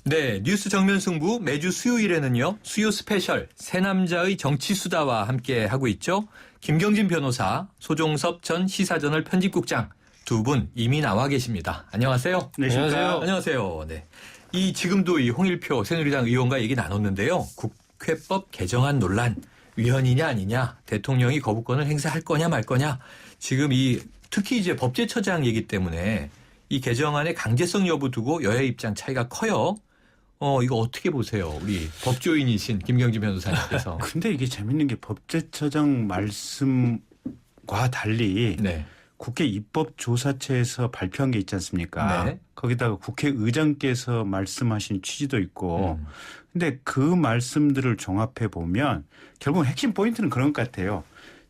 네, 뉴스 정면 승부 매주 수요일에는요. 수요 스페셜 새남자의 정치수다와 함께 하고 있죠. 김경진 변호사, 소종섭 전 시사저널 편집국장 두 분 이미 나와 계십니다. 안녕하세요. 네, 안녕하세요. 안녕하세요. 네. 지금도 이 홍일표 새누리당 의원과 얘기 나눴는데요. 국회법 개정안 논란 위헌이냐 아니냐, 대통령이 거부권을 행사할 거냐 말 거냐. 지금 특히 이제 법제처장 얘기 때문에 이 개정안의 강제성 여부 두고 여야 입장 차이가 커요. 이거 어떻게 보세요? 우리 법조인이신 김경진 변호사님께서. 근데 이게 재밌는 게 법제처장 말씀과 달리 네. 국회 입법조사처에서 발표한 게 있지 않습니까? 네. 거기다가 국회의장께서 말씀하신 취지도 있고 근데 그 말씀들을 종합해 보면 결국 핵심 포인트는 그런 것 같아요.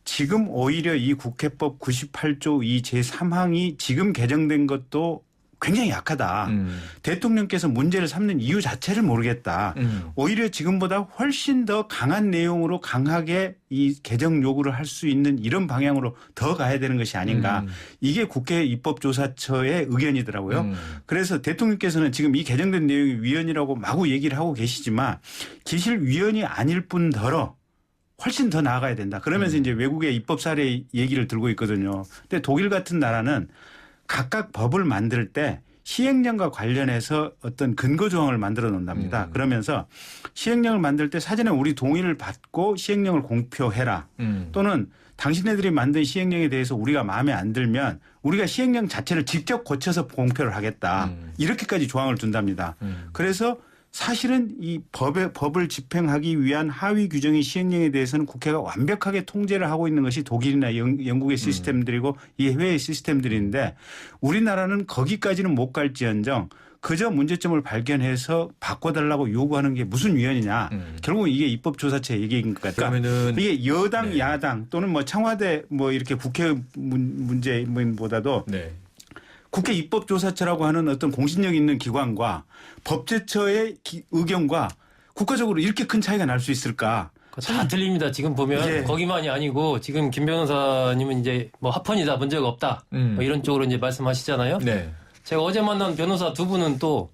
지금 오히려 이 국회법 98조 이 제3항이 지금 개정된 것도 굉장히 약하다. 대통령께서 문제를 삼는 이유 자체를 모르겠다. 오히려 지금보다 훨씬 더 강한 내용으로 강하게 이 개정 요구를 할 수 있는 이런 방향으로 더 가야 되는 것이 아닌가. 이게 국회 입법조사처의 의견이더라고요. 그래서 대통령께서는 지금 이 개정된 내용이 위헌이라고 마구 얘기를 하고 계시지만 기실 위헌이 아닐 뿐더러 훨씬 더 나아가야 된다. 그러면서 이제 외국의 입법 사례 얘기를 들고 있거든요. 근데 독일 같은 나라는 각각 법을 만들 때 시행령과 관련해서 어떤 근거 조항을 만들어 놓는답니다. 그러면서 시행령을 만들 때 사전에 우리 동의를 받고 시행령을 공표해라. 또는 당신네들이 만든 시행령에 대해서 우리가 마음에 안 들면 우리가 시행령 자체를 직접 고쳐서 공표를 하겠다. 이렇게까지 조항을 둔답니다. 그래서 사실은 이 법을 집행하기 위한 하위 규정의 시행령에 대해서는 국회가 완벽하게 통제를 하고 있는 것이 독일이나 영국의 시스템들이고 이 해외의 시스템들인데 우리나라는 거기까지는 못 갈지언정 그저 문제점을 발견해서 바꿔달라고 요구하는 게 무슨 위헌이냐. 결국은 이게 입법조사처의 얘기인 것 같다. 그러면은 이게 여당, 네. 야당 또는 뭐 청와대 뭐 이렇게 국회 문제보다도 네. 국회 입법조사처라고 하는 어떤 공신력 있는 기관과 법제처의 의견과 국가적으로 이렇게 큰 차이가 날 수 있을까? 다 틀립니다. 지금 보면 예. 거기만이 아니고 지금 김 변호사님은 이제 뭐 합헌이다 문제가 없다 뭐 이런 쪽으로 이제 말씀하시잖아요. 네. 제가 어제 만난 변호사 두 분은 또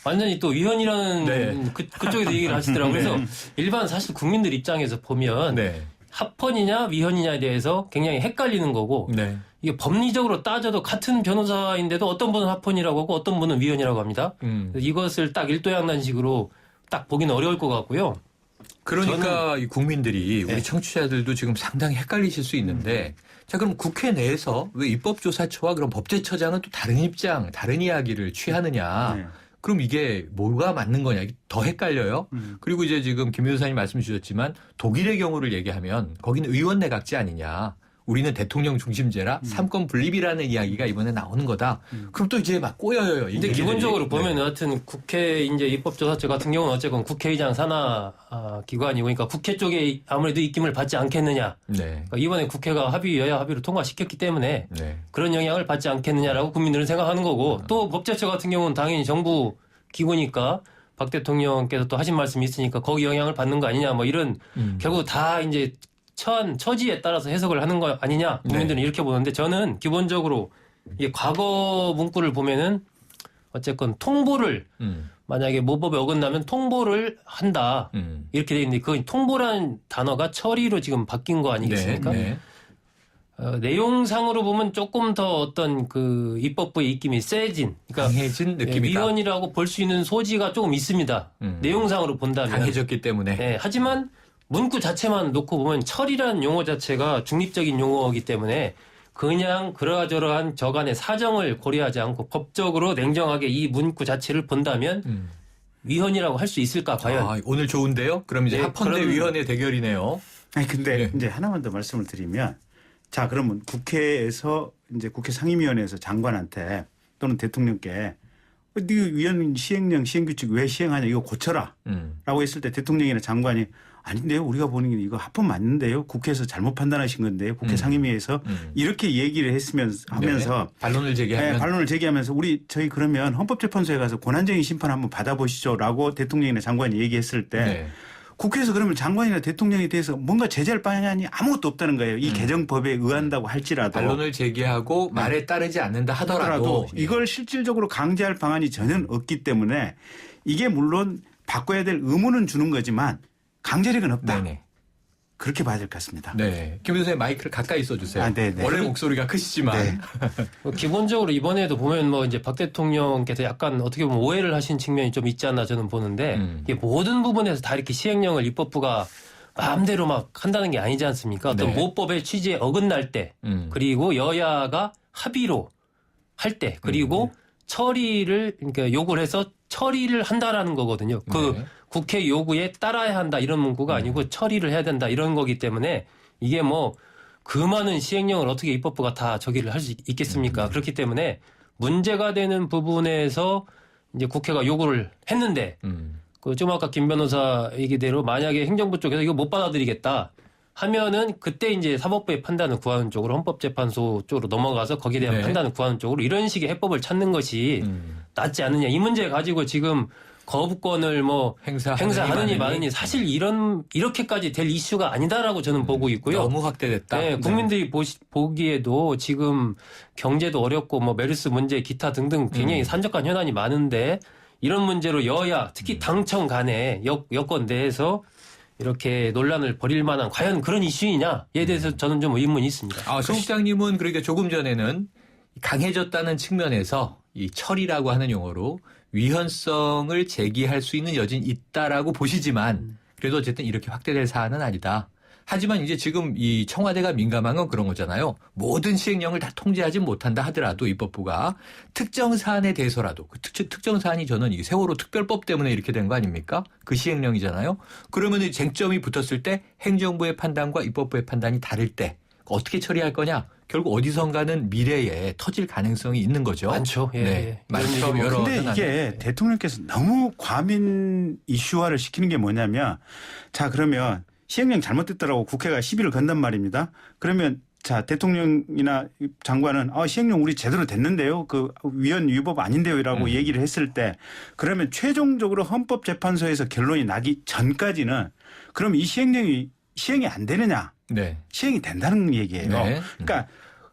완전히 또 위헌이라는 네. 그쪽에서 얘기를 하시더라고요. 그래서 일반 사실 국민들 입장에서 보면 네. 합헌이냐 위헌이냐에 대해서 굉장히 헷갈리는 거고 네. 이게 법리적으로 따져도 같은 변호사인데도 어떤 분은 합헌이라고 하고 어떤 분은 위헌이라고 합니다. 그래서 이것을 딱 일도양단식으로 딱 보기는 어려울 것 같고요. 그러니까 이 국민들이 우리 네. 청취자들도 지금 상당히 헷갈리실 수 있는데 자 그럼 국회 내에서 왜 입법조사처와 그럼 법제처장은 또 다른 입장, 다른 이야기를 취하느냐. 네. 그럼 이게 뭐가 맞는 거냐. 이게 더 헷갈려요. 그리고 이제 지금 김 변호사님 말씀 주셨지만 독일의 경우를 얘기하면 거기는 의원 내각제 아니냐. 우리는 대통령 중심제라 삼권 분립이라는 이야기가 이번에 나오는 거다. 그럼 또 이제 막 꼬여요. 근데 기본적으로 보면 네. 여하튼 국회 이제 입법조사처 같은 경우는 어쨌건 국회의장 산하 기관이고 그러니까 국회 쪽에 아무래도 입김을 받지 않겠느냐. 네. 그러니까 이번에 국회가 여야 합의로 통과시켰기 때문에 네. 그런 영향을 받지 않겠느냐라고 국민들은 생각하는 거고 또 법제처 같은 경우는 당연히 정부 기구니까 박 대통령께서 또 하신 말씀이 있으니까 거기 영향을 받는 거 아니냐 뭐 이런 결국 다 이제 처지에 따라서 해석을 하는 거 아니냐 국민들은 네. 이렇게 보는데 저는 기본적으로 이게 과거 문구를 보면은 어쨌건 통보를 만약에 모법에 어긋나면 통보를 한다 이렇게 돼 있는데 그 통보라는 단어가 처리로 지금 바뀐 거 아니겠습니까? 네. 내용상으로 보면 조금 더 어떤 그 입법부의 입김이 세진, 그러니까 강해진 느낌이다. 위헌이라고 볼 수 있는 소지가 조금 있습니다. 내용상으로 본다면. 강해졌기 때문에. 네, 하지만 문구 자체만 놓고 보면 처리라는 용어 자체가 중립적인 용어이기 때문에 그냥 그러저러한 저간의 사정을 고려하지 않고 법적으로 냉정하게 이 문구 자체를 본다면 위헌이라고 할 수 있을까 과연? 오늘 좋은데요? 그럼 이제 네, 합헌 대 그럼- 위헌의 대결이네요. 아니 근데 네. 이제 하나만 더 말씀을 드리면 자 그러면 국회에서 이제 국회 상임위원회에서 장관한테 또는 대통령께 네 위헌 시행령 시행규칙 왜 시행하냐 이거 고쳐라라고 했을 때 대통령이나 장관이 아닌데요 우리가 보는 게 이거 합헌 맞는데요 국회에서 잘못 판단하신 건데요 국회 상임위에서 이렇게 얘기를 하면서 네. 반론을 제기하면. 네, 반론을 제기하면서 저희 그러면 헌법재판소에 가서 권한쟁의 심판 한번 받아보시죠라고 대통령이나 장관이 얘기했을 때 네. 국회에서 그러면 장관이나 대통령에 대해서 뭔가 제재할 방안이 아무것도 없다는 거예요. 이 개정법에 의한다고 할지라도. 반론을 제기하고 말에 따르지 않는다 하더라도 이걸 실질적으로 강제할 방안이 전혀 없기 때문에 이게 물론 바꿔야 될 의무는 주는 거지만 강제력은 없다. 네네. 그렇게 봐야 될 것 같습니다. 네. 김 교수님 마이크를 가까이 써주세요. 아, 네네. 원래 목소리가 크시지만. 네. 기본적으로 이번에도 보면 뭐 이제 박 대통령께서 약간 어떻게 보면 오해를 하신 측면이 좀 있지 않나 저는 보는데 이게 모든 부분에서 다 이렇게 시행령을 입법부가 마음대로 막 한다는 게 아니지 않습니까? 어떤 네. 모법의 취지에 어긋날 때 그리고 여야가 합의로 할 때 그리고 처리를 그러니까 요구를 해서 처리를 한다라는 거거든요. 그 네. 국회 요구에 따라야 한다 이런 문구가 아니고 처리를 해야 된다 이런 거기 때문에 이게 뭐 그 많은 시행령을 어떻게 입법부가 다 저기를 할 수 있겠습니까? 그렇기 때문에 문제가 되는 부분에서 이제 국회가 요구를 했는데 그 좀 아까 김 변호사 얘기대로 만약에 행정부 쪽에서 이거 못 받아들이겠다 하면은 그때 이제 사법부의 판단을 구하는 쪽으로 헌법재판소 쪽으로 넘어가서 거기에 대한 네. 판단을 구하는 쪽으로 이런 식의 해법을 찾는 것이 낫지 않느냐. 이 문제 가지고 지금 거부권을 뭐 행사하느니 마느니 사실 이렇게까지 될 이슈가 아니다라고 저는 보고 있고요. 너무 확대됐다. 네, 국민들이 보기에도 지금 경제도 어렵고 뭐 메르스 문제 기타 등등 굉장히 산적한 현안이 많은데 이런 문제로 여야 특히 당청 간에 여권 내에서 이렇게 논란을 벌일 만한 과연 그런 이슈이냐에 대해서 저는 좀 의문이 있습니다. 아, 송 시장님은 그러니까 조금 전에는 강해졌다는 측면에서 이 처리라고 하는 용어로 위헌성을 제기할 수 있는 여지는 있다라고 보시지만 그래도 어쨌든 이렇게 확대될 사안은 아니다. 하지만 이제 지금 이 청와대가 민감한 건 그런 거잖아요. 모든 시행령을 다 통제하지 못한다 하더라도 입법부가 특정 사안에 대해서라도 그 특정 사안이 저는 이 세월호 특별법 때문에 이렇게 된 거 아닙니까? 그 시행령이잖아요. 그러면 이 쟁점이 붙었을 때 행정부의 판단과 입법부의 판단이 다를 때 어떻게 처리할 거냐? 결국 어디선가는 미래에 터질 가능성이 있는 거죠. 많죠. 예, 네. 예. 많죠. 여러 근데 현안에. 이게 대통령께서 너무 과민 이슈화를 시키는 게 뭐냐면 자 그러면 시행령 잘못됐더라고 국회가 시비를 건단 말입니다. 그러면 자 대통령이나 장관은 시행령 우리 제대로 됐는데요. 그 위헌 위법 아닌데요라고 얘기를 했을 때 그러면 최종적으로 헌법재판소에서 결론이 나기 전까지는 그럼 이 시행령이 시행이 안 되느냐? 네. 시행이 된다는 얘기예요. 네. 그러니까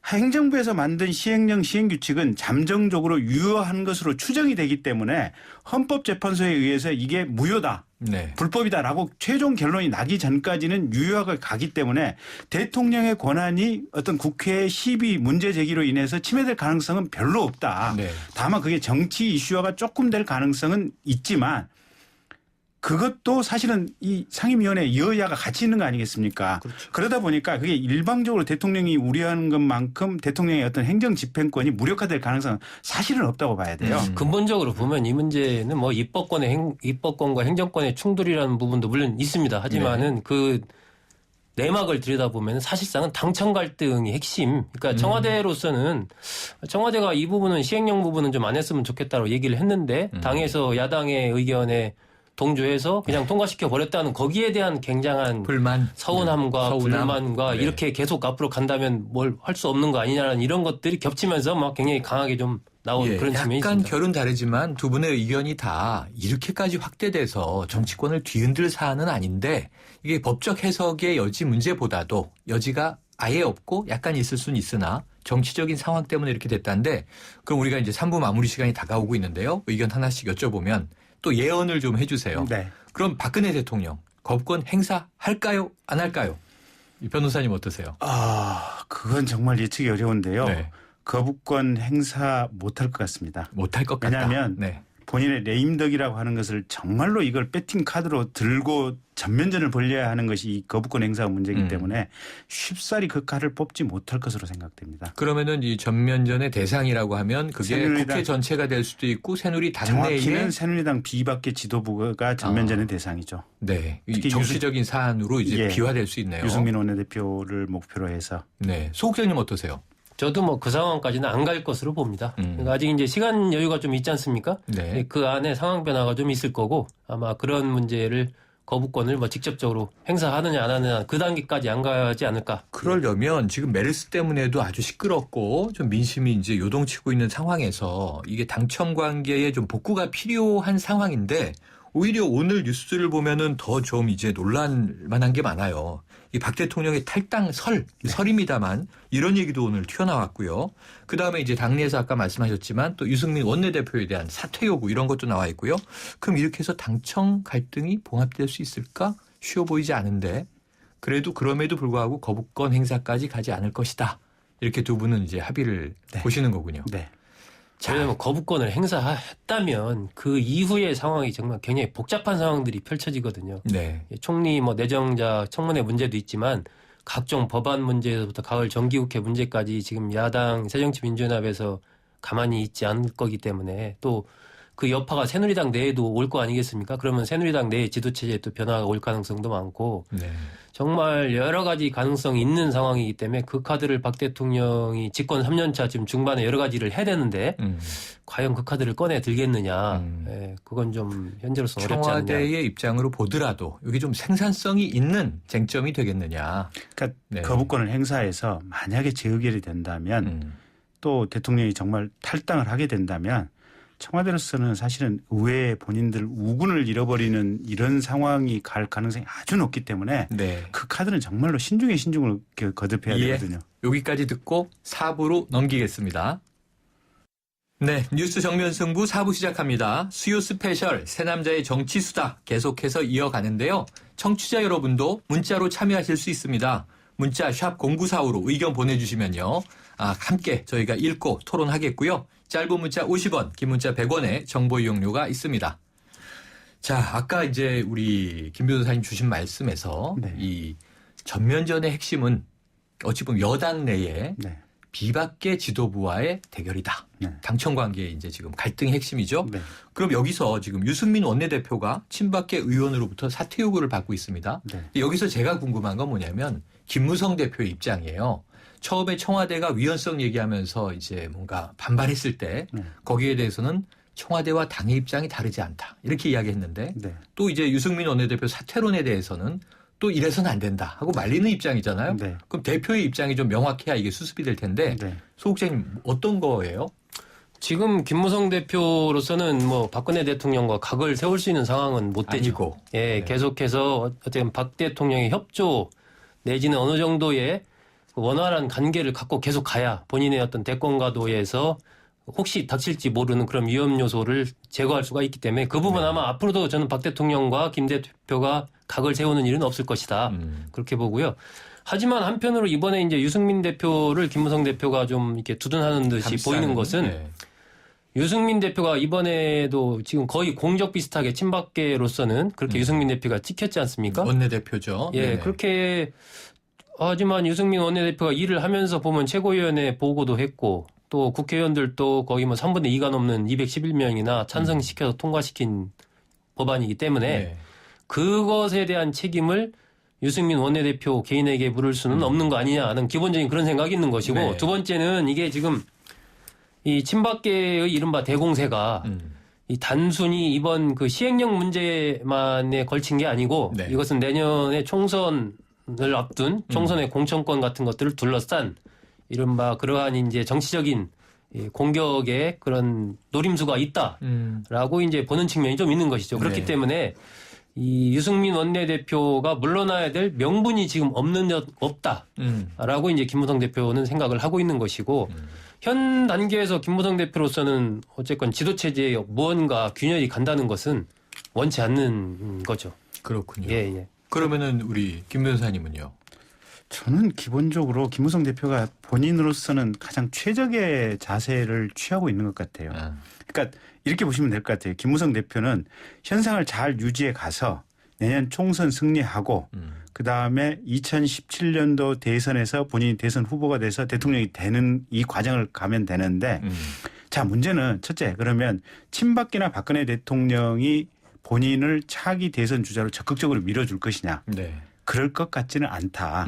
행정부에서 만든 시행령 시행규칙은 잠정적으로 유효한 것으로 추정이 되기 때문에 헌법재판소에 의해서 이게 무효다. 네. 불법이다라고 최종 결론이 나기 전까지는 유효하게 가기 때문에 대통령의 권한이 어떤 국회의 시비 문제 제기로 인해서 침해될 가능성은 별로 없다. 네. 다만 그게 정치 이슈화가 조금 될 가능성은 있지만 그것도 사실은 이 상임위원회 여야가 같이 있는 거 아니겠습니까? 그렇죠. 그러다 보니까 그게 일방적으로 대통령이 우려하는 것만큼 대통령의 어떤 행정 집행권이 무력화될 가능성은 사실은 없다고 봐야 돼요. 근본적으로 보면 이 문제는 뭐 입법권과 행정권의 충돌이라는 부분도 물론 있습니다. 하지만은 그 내막을 들여다보면 사실상은 당청 갈등이 핵심. 그러니까 청와대로서는 청와대가 이 부분은 시행령 부분은 좀 안 했으면 좋겠다고 얘기를 했는데 당에서 야당의 의견에 동조해서 그냥 통과시켜 버렸다는 거기에 대한 굉장한 불만, 서운함과 서운함. 불만과 네. 이렇게 계속 앞으로 간다면 뭘 할 수 없는 거 아니냐는 이런 것들이 겹치면서 막 굉장히 강하게 좀 나온 그런 측면이 약간 있습니다. 결은 다르지만 두 분의 의견이 다 이렇게까지 확대돼서 정치권을 뒤흔들 사안은 아닌데 이게 법적 해석의 여지 문제보다도 여지가 아예 없고 약간 있을 수는 있으나 정치적인 상황 때문에 이렇게 됐다는데 그럼 우리가 이제 3부 마무리 시간이 다가오고 있는데요. 의견 하나씩 여쭤보면 또 예언을 좀 해주세요. 네. 그럼 박근혜 대통령 거부권 행사할까요? 안 할까요? 이 변호사님 어떠세요? 그건 정말 예측이 어려운데요. 네. 거부권 행사 못할 것 같습니다. 못할 것 같다. 왜냐하면 네. 본인의 레임덕이라고 하는 것을 정말로 이걸 배팅 카드로 들고 전면전을 벌려야 하는 것이 이 거부권 행사 문제이기 때문에 쉽사리 그 칼을 뽑지 못할 것으로 생각됩니다. 그러면은 이 전면전의 대상이라고 하면 그게 새누리당, 국회 전체가 될 수도 있고 새누리당 내에 정확히는 새누리당 비박계 지도부가 전면전의 대상이죠. 네, 이 특히 정치적인 사안으로 이제 예. 비화될 수 있네요. 유승민 원내대표를 목표로 해서. 네, 소국장님 어떠세요? 저도 뭐 그 상황까지는 안 갈 것으로 봅니다. 그러니까 아직 이제 시간 여유가 좀 있지 않습니까? 네. 그 안에 상황 변화가 좀 있을 거고 아마 그런 문제를 거부권을 뭐 직접적으로 행사하느냐 안 하느냐 그 단계까지 안 가지 않을까. 그러려면 지금 메르스 때문에도 아주 시끄럽고 좀 민심이 이제 요동치고 있는 상황에서 이게 당청 관계에 좀 복구가 필요한 상황인데 오히려 오늘 뉴스를 보면은 더 좀 이제 논란만한 게 많아요. 이 박 대통령의 탈당 설입니다만 이런 얘기도 오늘 튀어나왔고요. 그다음에 이제 당내에서 아까 말씀하셨지만 또 유승민 원내대표에 대한 사퇴 요구 이런 것도 나와 있고요. 그럼 이렇게 해서 당청 갈등이 봉합될 수 있을까? 쉬워 보이지 않은데 그래도 그럼에도 불구하고 거부권 행사까지 가지 않을 것이다. 이렇게 두 분은 이제 합의를 보시는 거군요. 네. 왜냐하면 거부권을 행사했다면 그 이후의 상황이 정말 굉장히 복잡한 상황들이 펼쳐지거든요. 네. 총리 내정자 청문회 문제도 있지만 각종 법안 문제에서부터 가을 정기국회 문제까지 지금 야당 새정치민주연합에서 가만히 있지 않을 거기 때문에 또 그 여파가 새누리당 내에도 올 거 아니겠습니까? 그러면 새누리당 내 지도체제에 또 변화가 올 가능성도 많고 네. 정말 여러 가지 가능성이 있는 상황이기 때문에 그 카드를 박 대통령이 집권 3년차 지금 중반에 여러 가지를 해야 되는데 과연 그 카드를 꺼내 들겠느냐. 예, 그건 좀 현재로서 어렵지 않느냐. 청와대의 입장으로 보더라도 이게 좀 생산성이 있는 쟁점이 되겠느냐. 그러니까 네. 거부권을 행사해서 만약에 재의결이 된다면 또 대통령이 정말 탈당을 하게 된다면 청와대로서는 사실은 의회에 본인들 우군을 잃어버리는 이런 상황이 갈 가능성이 아주 높기 때문에 네. 그 카드는 정말로 신중에 신중을 거듭해야 되거든요. 여기까지 듣고 4부로 넘기겠습니다. 네, 뉴스 정면 승부 4부 시작합니다. 수요 스페셜 새남자의 정치수다 계속해서 이어가는데요. 청취자 여러분도 문자로 참여하실 수 있습니다. 문자 샵 0945로 의견 보내주시면요. 함께 저희가 읽고 토론하겠고요. 짧은 문자 50원, 긴 문자 100원의 정보 이용료가 있습니다. 자, 아까 이제 우리 김 변호사님 주신 말씀에서 네. 이 전면전의 핵심은 어찌 보면 여당 내에 네. 비박계 지도부와의 대결이다. 네. 당청 관계에 이제 지금 갈등의 핵심이죠. 네. 그럼 여기서 지금 유승민 원내대표가 친박계 의원으로부터 사퇴 요구를 받고 있습니다. 네. 여기서 제가 궁금한 건 뭐냐면 김무성 대표의 입장이에요. 처음에 청와대가 위헌성 얘기하면서 이제 뭔가 반발했을 때 거기에 대해서는 청와대와 당의 입장이 다르지 않다. 이렇게 이야기했는데 네. 또 이제 유승민 원내대표 사퇴론에 대해서는 또 이래서는 안 된다 하고 말리는 입장이잖아요. 네. 그럼 대표의 입장이 좀 명확해야 이게 수습이 될 텐데 네. 소국장님 어떤 거예요? 지금 김무성 대표로서는 박근혜 대통령과 각을 세울 수 있는 상황은 못 되죠. 아니고. 예, 네. 계속해서 어쨌든 박 대통령의 협조 내지는 어느 정도의 원활한 관계를 갖고 계속 가야 본인의 어떤 대권과도에서 혹시 닥칠지 모르는 그런 위험 요소를 제거할 수가 있기 때문에 그 부분 아마 앞으로도 저는 박 대통령과 김 대표가 각을 세우는 일은 없을 것이다. 그렇게 보고요. 하지만 한편으로 이번에 이제 유승민 대표를 김무성 대표가 좀 이렇게 두둔하는 듯이 감싸는, 보이는 것은 네. 유승민 대표가 이번에도 지금 거의 공적 비슷하게 친박계로서는 그렇게 유승민 대표가 찍혔지 않습니까? 원내대표죠. 예, 네네. 그렇게 하지만 유승민 원내대표가 일을 하면서 보면 최고위원회 보고도 했고 또 국회의원들도 거의 3분의 2가 넘는 211명이나 찬성시켜서 통과시킨 법안이기 때문에 네. 그것에 대한 책임을 유승민 원내대표 개인에게 물을 수는 없는 거 아니냐는 기본적인 그런 생각이 있는 것이고 네. 두 번째는 이게 지금 이 친박계의 이른바 대공세가 이 단순히 이번 그 시행령 문제만에 걸친 게 아니고 네. 이것은 내년에 총선을 앞둔 총선의 공천권 같은 것들을 둘러싼 이른바 그러한 이제 정치적인 이 공격의 그런 노림수가 있다라고 이제 보는 측면이 좀 있는 것이죠. 그렇기 네. 때문에 이 유승민 원내대표가 물러나야 될 명분이 지금 없다라고 이제 김무성 대표는 생각을 하고 있는 것이고 현 단계에서 김무성 대표로서는 어쨌건 지도체제에 무언가 균열이 간다는 것은 원치 않는 거죠. 그렇군요. 예, 예. 그러면은 우리 김 변호사님은요? 저는 기본적으로 김무성 대표가 본인으로서는 가장 최적의 자세를 취하고 있는 것 같아요. 그러니까 이렇게 보시면 될 것 같아요. 김무성 대표는 현상을 잘 유지해 가서 내년 총선 승리하고 그다음에 2017년도 대선에서 본인이 대선 후보가 돼서 대통령이 되는 이 과정을 가면 되는데 자, 문제는 첫째, 그러면 친박계나 박근혜 대통령이 본인을 차기 대선 주자로 적극적으로 밀어줄 것이냐. 네. 그럴 것 같지는 않다.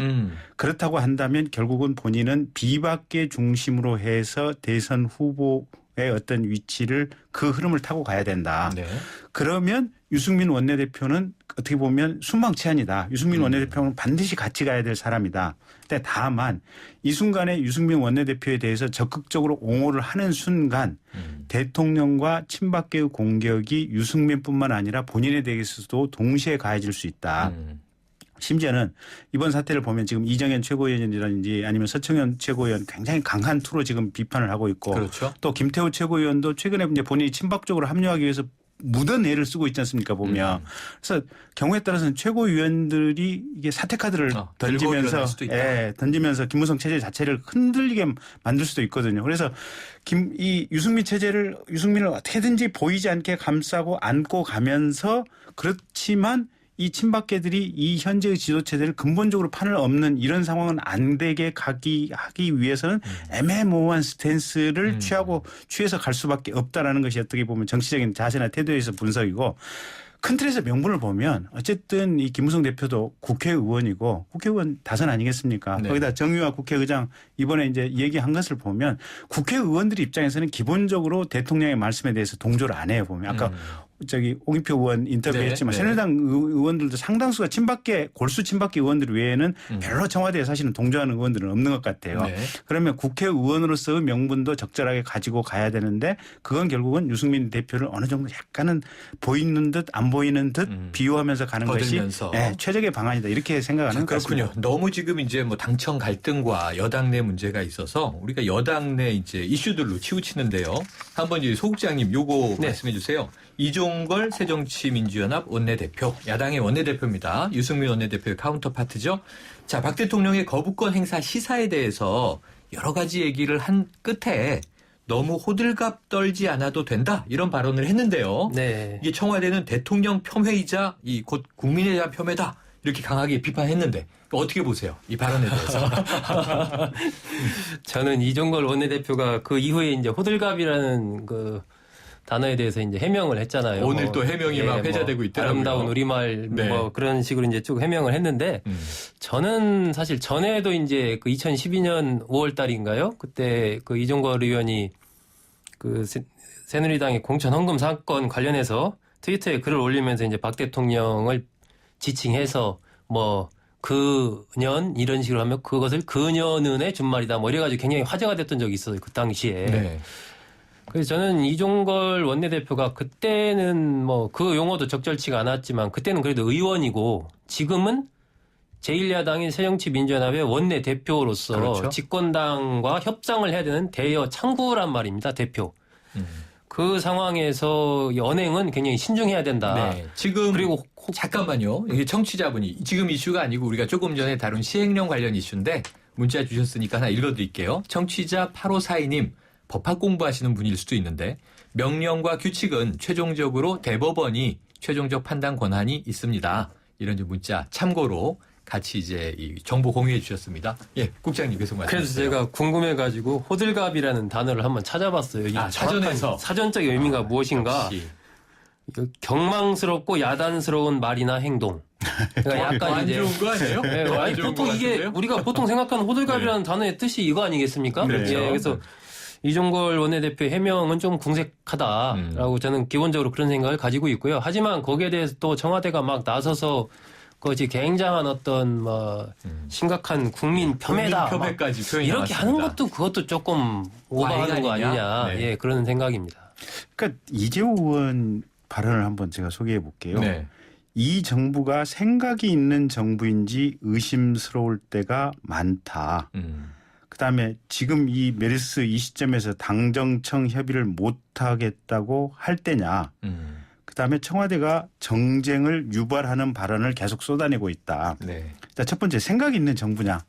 그렇다고 한다면 결국은 본인은 비박계 중심으로 해서 대선 후보의 어떤 위치를 그 흐름을 타고 가야 된다. 네. 그러면 유승민 원내대표는 어떻게 보면 순방치안이다. 유승민 원내대표는 반드시 같이 가야 될 사람이다. 근데 다만 이 순간에 유승민 원내대표에 대해서 적극적으로 옹호를 하는 순간 대통령과 친박계의 공격이 유승민뿐만 아니라 본인에 대해서도 동시에 가해질 수 있다. 심지어는 이번 사태를 보면 지금 이정현 최고위원이라든지 아니면 서청현 최고위원 굉장히 강한 투로 지금 비판을 하고 있고 그렇죠. 또 김태우 최고위원도 최근에 이제 본인이 친박적으로 합류하기 위해서 묻은 애를 쓰고 있지 않습니까 보면. 그래서 경우에 따라서는 최고위원들이 이게 사퇴 카드를 던지면서 던지면서 김무성 체제 자체를 흔들리게 만들 수도 있거든요. 그래서 이 유승민을 어떻게든지 보이지 않게 감싸고 안고 가면서 그렇지만 이 친박계들이 이 현재의 지도체제를 근본적으로 판을 엎는 이런 상황은 안 되게 하기 위해서는 애매모호한 스탠스를 취해서 갈 수밖에 없다라는 것이 어떻게 보면 정치적인 자세나 태도에서 분석이고 큰 틀에서 명분을 보면 어쨌든 이 김무성 대표도 국회의원이고 국회의원 다선 아니겠습니까? 네. 거기다 정유화 국회의장 이번에 이제 얘기한 것을 보면 국회의원들 입장에서는 기본적으로 대통령의 말씀에 대해서 동조를 안 해요 보면 아까 저기 홍익표 의원 인터뷰했지만 네. 새누리당 의원들도 상당수가 골수 친박계 의원들 외에는 별로 청와대에 사실은 동조하는 의원들은 없는 것 같아요. 네. 그러면 국회의원으로서의 명분도 적절하게 가지고 가야 되는데 그건 결국은 유승민 대표를 어느 정도 약간은 보이는 듯 안 보이는 듯 비유하면서 가는 거들면서. 것이 최적의 방안이다 이렇게 생각하는 것 그렇군요. 같습니다. 너무 지금 이제 뭐 당청 갈등과 여당 내 문제가 있어서 우리가 여당 내 이제 이슈들로 치우치는데요. 한번 이제 소 국장님 요거 말씀해 주세요. 이종걸 새정치민주연합 원내대표, 야당의 원내대표입니다. 유승민 원내대표의 카운터파트죠. 자, 박 대통령의 거부권 행사 시사에 대해서 여러 가지 얘기를 한 끝에 너무 호들갑 떨지 않아도 된다 이런 발언을 했는데요. 네. 이게 청와대는 대통령 폄훼이자 이 곧 국민에 대한 폄훼다 이렇게 강하게 비판했는데 어떻게 보세요? 이 발언에 대해서. 저는 이종걸 원내대표가 그 이후에 이제 호들갑이라는 그 단어에 대해서 이제 해명을 했잖아요. 오늘 또 해명이 막 회자되고 있더라고요. 아름다운 우리말 네. 뭐 그런 식으로 이제 쭉 해명을 했는데 저는 사실 전에도 이제 그 2012년 5월 달인가요? 그때 그 이종걸 의원이 그 새누리당의 공천 헌금 사건 관련해서 트위터에 글을 올리면서 이제 박 대통령을 지칭해서 뭐 그년 이런 식으로 하면 그것을 그년은의 준말이다 뭐 이래가지고 굉장히 화제가 됐던 적이 있어요. 그 당시에. 네. 그래서 저는 이종걸 원내대표가 그때는 뭐 그 용어도 적절치가 않았지만 그때는 그래도 의원이고 지금은 제1야당인 새정치민주연합의 원내대표로서 그렇죠. 집권당과 협상을 해야 되는 대여 창구란 말입니다. 대표. 그 상황에서 연행은 굉장히 신중해야 된다. 네. 지금 그리고 잠깐만요. 이게 청취자분이 지금 이슈가 아니고 우리가 조금 전에 다룬 시행령 관련 이슈인데 문자 주셨으니까 하나 읽어드릴게요. 청취자 8542님. 법학 공부하시는 분일 수도 있는데 명령과 규칙은 최종적으로 대법원이 최종적 판단 권한이 있습니다. 이런 문자 참고로 같이 이제 이 정보 공유해 주셨습니다. 예, 국장님 계속 말씀해 그래서 주세요. 제가 궁금해가지고 호들갑이라는 단어를 한번 찾아봤어요. 이 사전에서 사전적 의미가 무엇인가? 역시. 경망스럽고 야단스러운 말이나 행동. 그러니까 약간 안 이제 좋은 거 아니에요? 네, 안 아니, 좋은 보통 거 이게 같은데요? 우리가 보통 생각하는 호들갑이라는 단어의 뜻이 이거 아니겠습니까? 그렇죠. 예, 그래서 이종걸 원내대표의 해명은 좀 궁색하다라고 저는 기본적으로 그런 생각을 가지고 있고요. 하지만 거기에 대해서 또 청와대가 막 나서서 그것이 굉장한 어떤 뭐 심각한 국민 폄훼다 국민 폄훼까지 막 표현이 이렇게 하는 것도 그것도 조금 오버하는 거 아니냐? 아니냐? 네. 예, 그런 생각입니다. 그러니까 이재호 의원 발언을 한번 제가 소개해 볼게요. 네. 이 정부가 생각이 있는 정부인지 의심스러울 때가 많다. 그다음에 지금 이 메르스 이 시점에서 당정청 협의를 못하겠다고 할 때냐. 그다음에 청와대가 정쟁을 유발하는 발언을 계속 쏟아내고 있다. 네. 자, 첫 번째 생각이 있는 정부냐.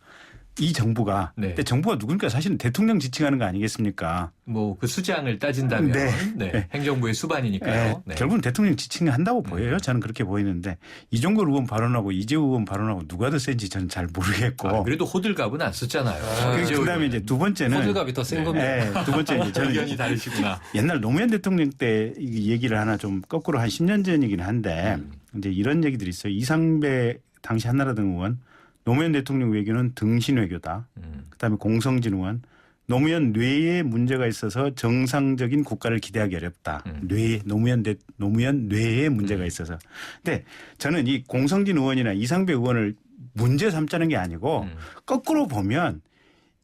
이 정부가. 네. 근데 정부가 누구니까 사실은 대통령 지칭하는 거 아니겠습니까? 뭐 그 수장을 따진다면 네. 네. 행정부의 수반이니까요. 네. 결국은 대통령 지칭한다고 보여요. 저는 그렇게 보이는데 이종걸 의원 발언하고 이재호 의원 발언하고 누가 더 센지 저는 잘 모르겠고. 아, 그래도 호들갑은 안 썼잖아요. 그다음에 이제 두 번째는 호들갑이 더 센 겁니다. 두 번째 이제 저는 의견이 다르시구나. 옛날 노무현 대통령 때 이 얘기를 하나 좀 거꾸로 한 10년 전이긴 한데 이제 이런 얘기들이 있어요. 이상배 당시 한나라당 의원 노무현 대통령 외교는 등신 외교다. 그다음에 공성진 의원 노무현 뇌에 문제가 있어서 정상적인 국가를 기대하기 어렵다. 노무현 뇌에 문제가 있어서. 근데 저는 이 공성진 의원이나 이상배 의원을 문제 삼자는 게 아니고 거꾸로 보면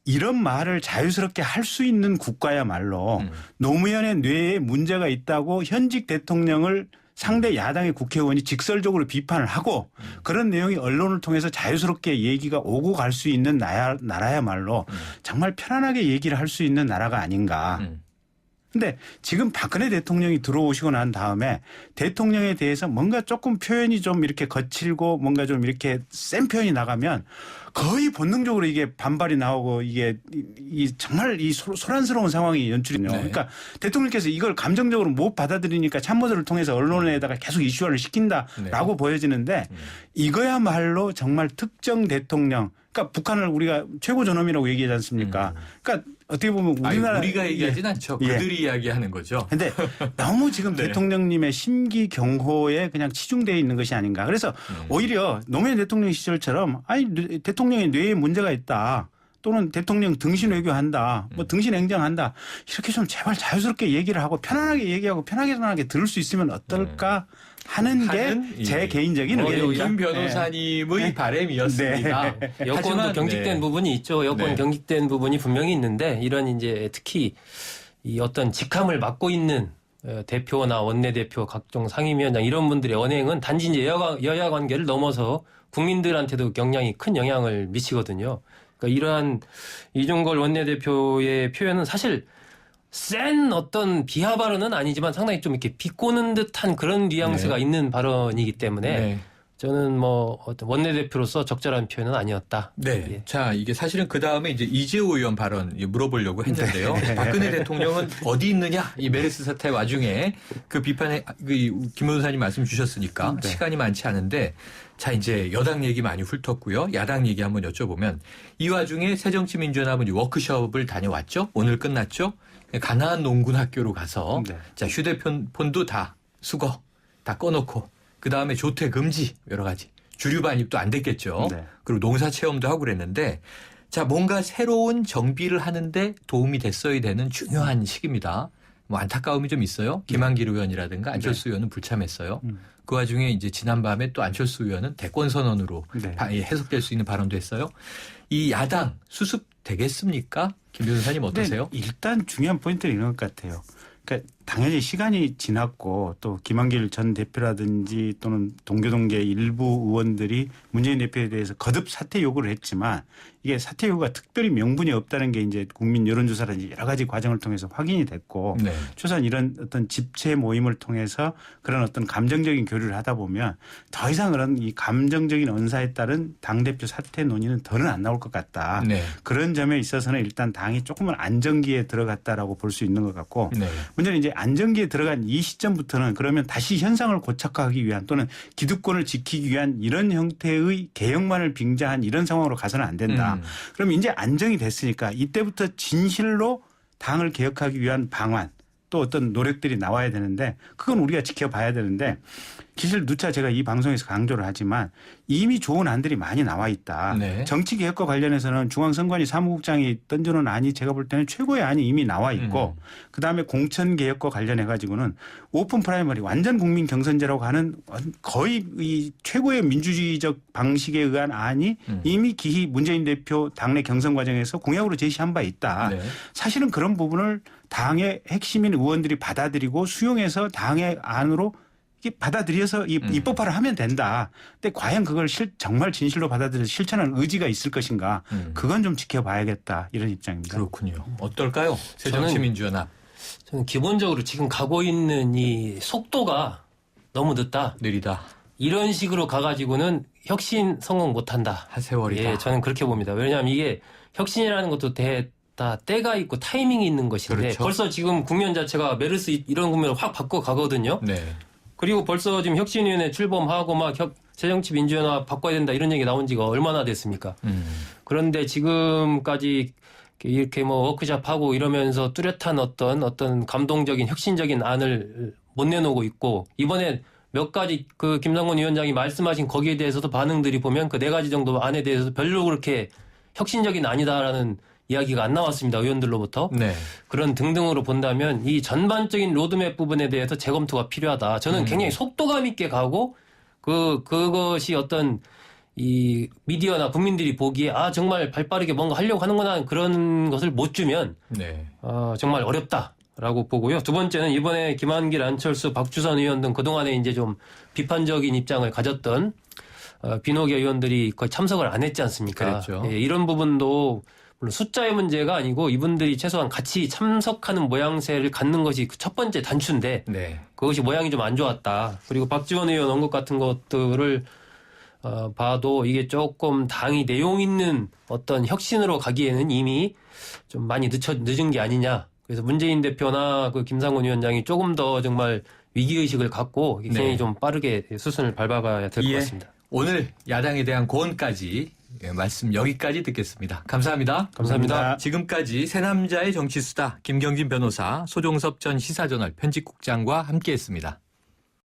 이런 말을 자유스럽게 할 수 있는 국가야말로 노무현의 뇌에 문제가 있다고 현직 대통령을 상대 야당의 국회의원이 직설적으로 비판을 하고 그런 내용이 언론을 통해서 자유스럽게 얘기가 오고 갈 수 있는 나라야말로 정말 편안하게 얘기를 할 수 있는 나라가 아닌가. 근데 지금 박근혜 대통령이 들어오시고 난 다음에 대통령에 대해서 뭔가 조금 표현이 좀 이렇게 거칠고 뭔가 좀 이렇게 센 표현이 나가면 거의 본능적으로 이게 반발이 나오고 이게 정말 이 소란스러운 상황이 연출이요. 네. 그러니까 대통령께서 이걸 감정적으로 못 받아들이니까 참모들을 통해서 언론에다가 계속 이슈화를 시킨다라고 보여지는데 이거야말로 정말 특정 대통령 그러니까 북한을 우리가 최고 존엄이라고 얘기하지 않습니까? 그러니까 어떻게 보면 우리나라 우리가 얘기하진 않죠. 그들이 이야기하는 거죠. 근데 너무 지금 네. 대통령님의 심기 경호에 그냥 치중되어 있는 것이 아닌가. 그래서 오히려 노무현 대통령 시절처럼 아니 대통령의 뇌에 문제가 있다. 또는 대통령 등신 외교한다. 뭐 등신 행정한다. 이렇게 좀 제발 자유스럽게 얘기를 하고 편안하게 얘기하고 편하게 들을 수 있으면 어떨까 하는 게 제 개인적인 의견입니다. 김 변호사님의 바람이었습니다. 여권도 하지만, 경직된 부분이 있죠. 여권 네. 경직된 부분이 분명히 있는데 이런 이제 특히 이 어떤 직함을 맡고 있는 대표나 원내대표, 각종 상임위원장 이런 분들의 언행은 단지 이제 여야 관계를 넘어서 국민들한테도 큰 영향을 미치거든요. 그러니까 이러한 이종걸 원내대표의 표현은 사실 센 어떤 비하 발언은 아니지만 상당히 좀 이렇게 비꼬는 듯한 그런 뉘앙스가 있는 발언이기 때문에 네. 저는 뭐 어떤 원내대표로서 적절한 표현은 아니었다. 네. 예. 자, 이게 사실은 그 다음에 이제 이재호 의원 발언 물어보려고 했는데요. 박근혜 대통령은 어디 있느냐? 이 메르스 사태 와중에 그 비판에 김 변호사님 말씀 주셨으니까 시간이 많지 않은데 자, 이제 여당 얘기 많이 훑었고요. 야당 얘기 한번 여쭤보면 이 와중에 새정치민주연합은 워크숍을 다녀왔죠. 오늘 끝났죠. 가나안 농군 학교로 가서 자, 휴대폰도 다 수거 다 꺼놓고 그다음에 조퇴 금지 여러 가지 주류 반입도 안 됐겠죠. 그리고 농사 체험도 하고 그랬는데 자, 뭔가 새로운 정비를 하는데 도움이 됐어야 되는 중요한 시기입니다. 뭐 안타까움이 좀 있어요. 김한길 의원이라든가 안철수 의원은 불참했어요. 그 와중에 이제 지난밤에 또 안철수 의원은 대권 선언으로 해석될 수 있는 발언도 했어요. 이 야당 수습 되겠습니까? 김 변호사님 어떠세요? 일단 중요한 포인트는 이런 것 같아요. 그러니까 당연히 시간이 지났고 또 김한길 전 대표라든지 또는 동교동계 일부 의원들이 문재인 대표에 대해서 거듭 사퇴 요구를 했지만 이게 사퇴 요구가 특별히 명분이 없다는 게 이제 국민 여론조사라든지 여러 가지 과정을 통해서 확인이 됐고 최소한 이런 어떤 집체 모임을 통해서 그런 어떤 감정적인 교류를 하다 보면 더 이상 그런 이 감정적인 언사에 따른 당대표 사퇴 논의는 더는 안 나올 것 같다. 그런 점에 있어서는 일단 당이 조금은 안정기에 들어갔다라고 볼 수 있는 것 같고 문제는 이제 안정기에 들어간 이 시점부터는 그러면 다시 현상을 고착화하기 위한 또는 기득권을 지키기 위한 이런 형태의 개혁만을 빙자한 이런 상황으로 가서는 안 된다. 그럼 이제 안정이 됐으니까 이때부터 진실로 당을 개혁하기 위한 방안 또 어떤 노력들이 나와야 되는데 그건 우리가 지켜봐야 되는데 사실 누차 제가 이 방송에서 강조를 하지만 이미 좋은 안들이 많이 나와 있다. 정치개혁과 관련해서는 중앙선관위 사무국장이 던져놓은 안이 제가 볼 때는 최고의 안이 이미 나와 있고 그다음에 공천개혁과 관련해 가지고는 오픈 프라이머리 완전 국민 경선제라고 하는 거의 이 최고의 민주주의적 방식에 의한 안이 이미 기희 문재인 대표 당내 경선 과정에서 공약으로 제시한 바 있다. 사실은 그런 부분을 당의 핵심인 의원들이 받아들이고 수용해서 당의 안으로 받아들여서 입법화를 하면 된다. 근데 과연 그걸 정말 진실로 받아들여서 실천하는 의지가 있을 것인가. 그건 좀 지켜봐야겠다. 이런 입장입니다. 그렇군요. 어떨까요? 새정치민주연합. 저는 기본적으로 지금 가고 있는 이 속도가 너무 늦다. 느리다. 이런 식으로 가가지고는 혁신 성공 못한다. 하세월이다. 예, 저는 그렇게 봅니다. 왜냐하면 이게 혁신이라는 것도 다 때가 있고 타이밍이 있는 것인데 벌써 지금 국면 자체가 메르스 이런 국면을 확 바꿔 가거든요. 그리고 벌써 지금 혁신위원회 출범하고 막 새정치민주연합 바꿔야 된다 이런 얘기 나온 지가 얼마나 됐습니까? 그런데 지금까지 이렇게 뭐 워크숍하고 이러면서 뚜렷한 어떤 감동적인 혁신적인 안을 못 내놓고 있고 이번에 몇 가지 그 김상곤 위원장이 말씀하신 거기에 대해서도 반응들이 보면 그 4가지 정도 안에 대해서 별로 그렇게 혁신적인 아니다라는 이야기가 안 나왔습니다. 의원들로부터. 네. 그런 등등으로 본다면 이 전반적인 로드맵 부분에 대해서 재검토가 필요하다. 저는 굉장히 속도감 있게 가고 그것이 어떤 이 미디어나 국민들이 보기에 정말 발빠르게 뭔가 하려고 하는구나 그런 것을 못 주면 네. 정말 어렵다라고 보고요. 두 번째는 이번에 김한길, 안철수, 박주선 의원 등 그동안에 이제 좀 비판적인 입장을 가졌던 비노계 의원들이 거의 참석을 안 했지 않습니까? 그렇죠. 예, 이런 부분도 물론 숫자의 문제가 아니고 이분들이 최소한 같이 참석하는 모양새를 갖는 것이 그 첫 번째 단추인데 네. 그것이 모양이 좀 안 좋았다. 그리고 박지원 의원 언급 같은 것들을 봐도 이게 조금 당이 내용 있는 어떤 혁신으로 가기에는 이미 좀 많이 늦은 게 아니냐. 그래서 문재인 대표나 그 김상곤 위원장이 조금 더 정말 위기의식을 갖고 굉장히 네. 좀 빠르게 수순을 밟아가야 될 것 예. 같습니다. 오늘 야당에 대한 고언까지 말씀 여기까지 듣겠습니다. 감사합니다. 감사합니다. 지금까지 새남자의 정치수다 김경진 변호사, 소종섭 전 시사저널 편집국장과 함께했습니다.